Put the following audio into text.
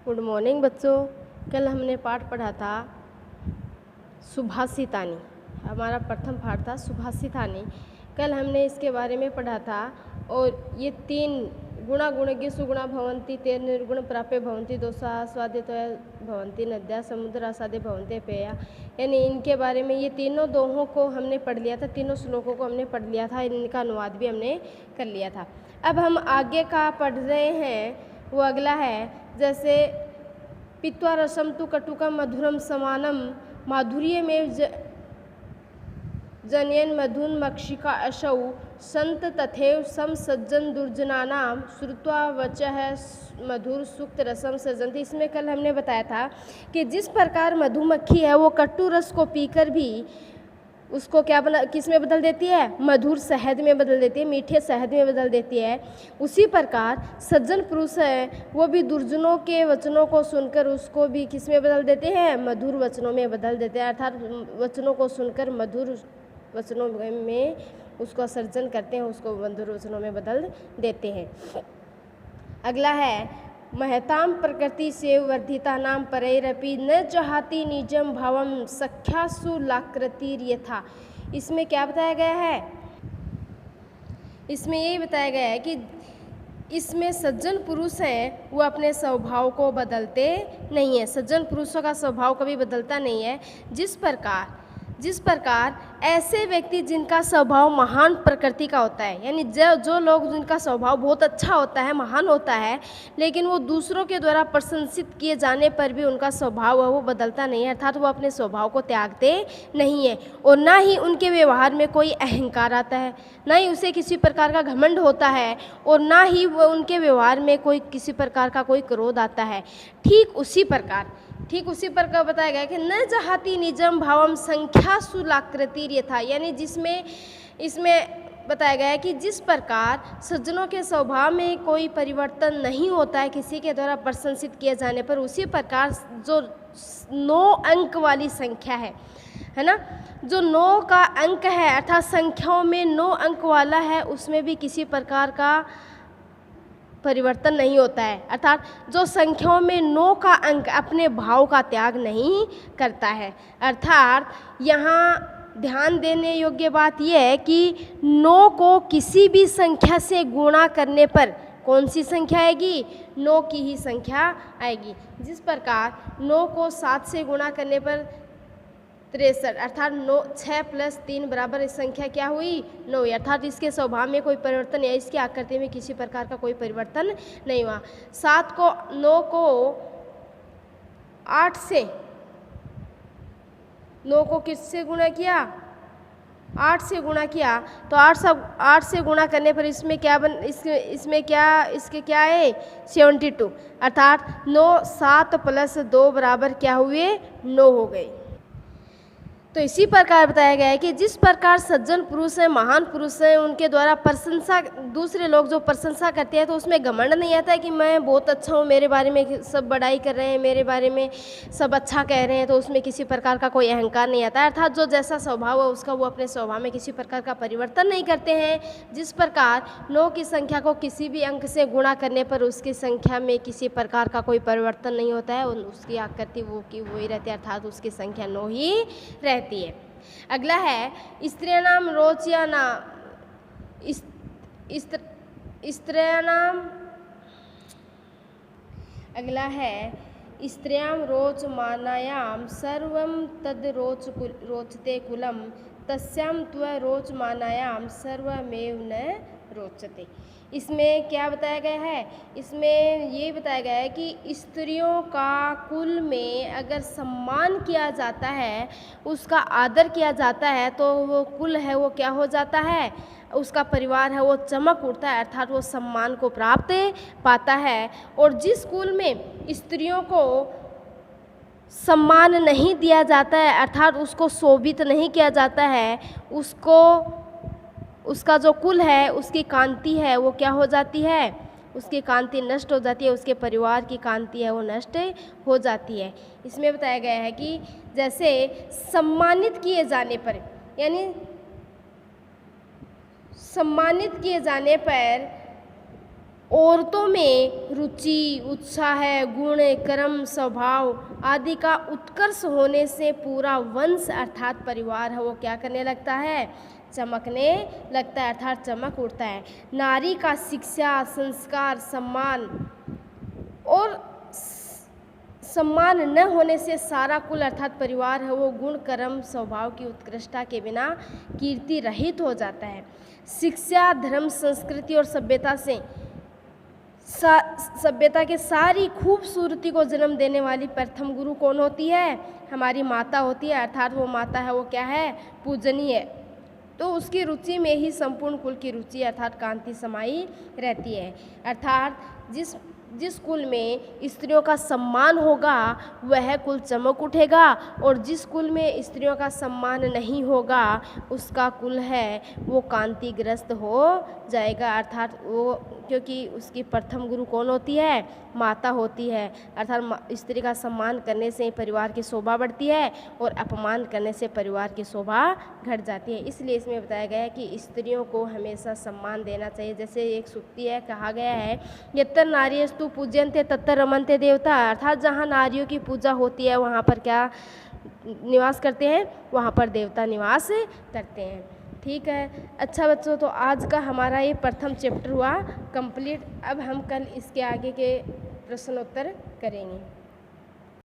Good morning बच्चों। कल हमने पाठ पढ़ा था सुभाषितानी। हमारा प्रथम पाठ था सुभाषितानी। कल हमने इसके बारे में पढ़ा था और ये तीन गुणा गुणज्ञ सुगुणा भवन्ति ते निर्गुण प्राप्य भवन्ति दोषा स्वादित भवन्ति नद्या समुद्र आसादे भवन्ते पेया, यानी इनके बारे में ये तीनों दोहों को हमने पढ़ लिया था, तीनों श्लोकों को हमने पढ़ लिया था, इनका अनुवाद भी हमने कर लिया था। अब हम आगे का पढ़ रहे हैं, वो अगला है जैसे पित्वा रसम तु कटुकम मधुरम समानम माधुर्य में जनयन मधुन मक्षिका असौ संत तथैव सम सज्जन दुर्जनानाम श्रुत्वा वचः मधुर सुक्त रसम सजन्ति। इसमें कल हमने बताया था कि जिस प्रकार मधुमक्खी है वो कट्टू रस को पीकर भी उसको किस में बदल देती है, मधुर शहद में बदल देती है, मीठे शहद में बदल देती है। उसी प्रकार सज्जन पुरुष है वो भी दुर्जनों के वचनों को सुनकर उसको भी किस में बदल देते हैं, मधुर वचनों में बदल देते हैं। अर्थात वचनों को सुनकर मधुर वचनों में उसको सर्जन करते हैं, उसको मधुर वचनों में बदल देते हैं। अगला है महताम प्रकृति से वर्धिता नाम परैरपि न चाहती निजम भावम सख्यासु लाकृतिर यथा। इसमें क्या बताया गया है, इसमें यही बताया गया है कि इसमें सज्जन पुरुष हैं वो अपने स्वभाव को बदलते नहीं है। सज्जन पुरुषों का स्वभाव कभी बदलता नहीं है। जिस प्रकार ऐसे व्यक्ति जिनका स्वभाव महान प्रकृति का होता है, यानी जो लोग जिनका स्वभाव बहुत अच्छा होता है, महान होता है, लेकिन वो दूसरों के द्वारा प्रशंसित किए जाने पर भी उनका स्वभाव है वो बदलता नहीं है, अर्थात वो अपने स्वभाव को त्यागते नहीं है। और ना ही उनके व्यवहार में कोई अहंकार आता है, ना ही उसे किसी प्रकार का घमंड होता है, और ना ही वो उनके व्यवहार में कोई किसी प्रकार का कोई क्रोध आता है। ठीक उसी प्रकार बताया गया कि न जहाती निजम भावम संख्या सुलाकृतिर यथा, यानी इसमें बताया गया है कि जिस प्रकार सज्जनों के स्वभाव में कोई परिवर्तन नहीं होता है किसी के द्वारा प्रशंसित किए जाने पर, उसी प्रकार जो 9 अंक वाली संख्या है ना, जो 9 का अंक है अर्थात संख्याओं में 9 अंक वाला है, उसमें भी किसी प्रकार का परिवर्तन नहीं होता है। अर्थात जो संख्याओं में 9 का अंक अपने भाव का त्याग नहीं करता है। अर्थात यहाँ ध्यान देने योग्य बात यह है कि 9 को किसी भी संख्या से गुणा करने पर कौन सी संख्या आएगी, 9 की ही संख्या आएगी। जिस प्रकार 9 को 7 से गुणा करने पर 63, अर्थात 6 + 3 बराबर संख्या क्या हुई, 9। अर्थात इसके स्वभाव में कोई परिवर्तन या इसकी आकृति में किसी प्रकार का कोई परिवर्तन नहीं हुआ। 9 को 8 से 9 को किससे गुणा किया, 8 से गुणा किया, तो 8 से गुणा करने पर इसके क्या है 72, अर्थात 9 7 + 2 बराबर क्या हुए, 9 हो गए। तो इसी प्रकार बताया गया है कि जिस प्रकार सज्जन पुरुष हैं, महान पुरुष हैं, उनके द्वारा प्रशंसा, दूसरे लोग जो प्रशंसा करते हैं तो उसमें घमंड नहीं आता है कि मैं बहुत अच्छा हूँ, मेरे बारे में सब बड़ाई कर रहे हैं, मेरे बारे में सब अच्छा कह रहे हैं, तो उसमें किसी प्रकार का कोई अहंकार नहीं आता है। अर्थात जो जैसा स्वभाव है उसका वो अपने स्वभाव में किसी प्रकार का परिवर्तन नहीं करते हैं। जिस प्रकार 9 की संख्या को किसी भी अंक से गुणा करने पर उसकी संख्या में किसी प्रकार का कोई परिवर्तन नहीं होता है, उसकी आकृति वो की वही रहती है, अर्थात उसकी संख्या 9 ही रहती है। अगला है स्त्रियाणाम रोचयाना अगला है स्त्रियां रोचमानायाम सर्वं तद रोचते कुलम तस्यां त्व रोचमानायाम सर्वमेव न रोचते। इसमें क्या बताया गया है, इसमें ये बताया गया है कि स्त्रियों का कुल में अगर सम्मान किया जाता है, उसका आदर किया जाता है, तो वो कुल है वो क्या हो जाता है, उसका परिवार है वो चमक उठता है, अर्थात वो सम्मान को प्राप्त पाता है। और जिस कुल में स्त्रियों को सम्मान नहीं दिया जाता है, अर्थात उसको शोभित नहीं किया जाता है, उसका जो कुल है, उसकी कांति है वो क्या हो जाती है, उसकी कांति नष्ट हो जाती है, उसके परिवार की कांति है वो नष्ट हो जाती है। इसमें बताया गया है कि जैसे सम्मानित किए जाने पर, यानी सम्मानित किए जाने पर औरतों में रुचि, उत्साह, गुण, कर्म, स्वभाव आदि का उत्कर्ष होने से पूरा वंश अर्थात परिवार है वो क्या करने लगता है, चमकने लगता है, अर्थात चमक उठता है। नारी का शिक्षा, संस्कार, सम्मान और सम्मान न होने से सारा कुल अर्थात परिवार है वो गुण, कर्म, स्वभाव की उत्कृष्टता के बिना कीर्ति रहित हो जाता है। शिक्षा, धर्म, संस्कृति और सभ्यता के सारी खूबसूरती को जन्म देने वाली प्रथम गुरु कौन होती है, हमारी माता होती है, अर्थात वो माता है वो क्या है, पूजनीय। तो उसकी रुचि में ही संपूर्ण कुल की रुचि अर्थात कांति समाई रहती है। अर्थात जिस कुल में स्त्रियों का सम्मान होगा वह कुल चमक उठेगा, और जिस कुल में स्त्रियों का सम्मान नहीं होगा उसका कुल है वो कांतिग्रस्त हो जाएगा। अर्थात वो क्योंकि उसकी प्रथम गुरु कौन होती है, माता होती है। अर्थात स्त्री का सम्मान करने से परिवार की शोभा बढ़ती है और अपमान करने से परिवार की शोभा घट जाती है। इसलिए इसमें बताया गया है कि स्त्रियों को हमेशा सम्मान देना चाहिए। जैसे एक सूक्ति है, कहा गया है, यत्र नार्यस्तु पूज्यन्ते तत्र रमन्ते देवता, अर्थात जहाँ नारियों की पूजा होती है वहाँ पर क्या निवास करते हैं, वहाँ पर देवता निवास करते हैं। ठीक है। अच्छा बच्चों, तो आज का हमारा ये प्रथम चैप्टर हुआ कंप्लीट। अब हम कल इसके आगे के प्रश्नोत्तर करेंगे।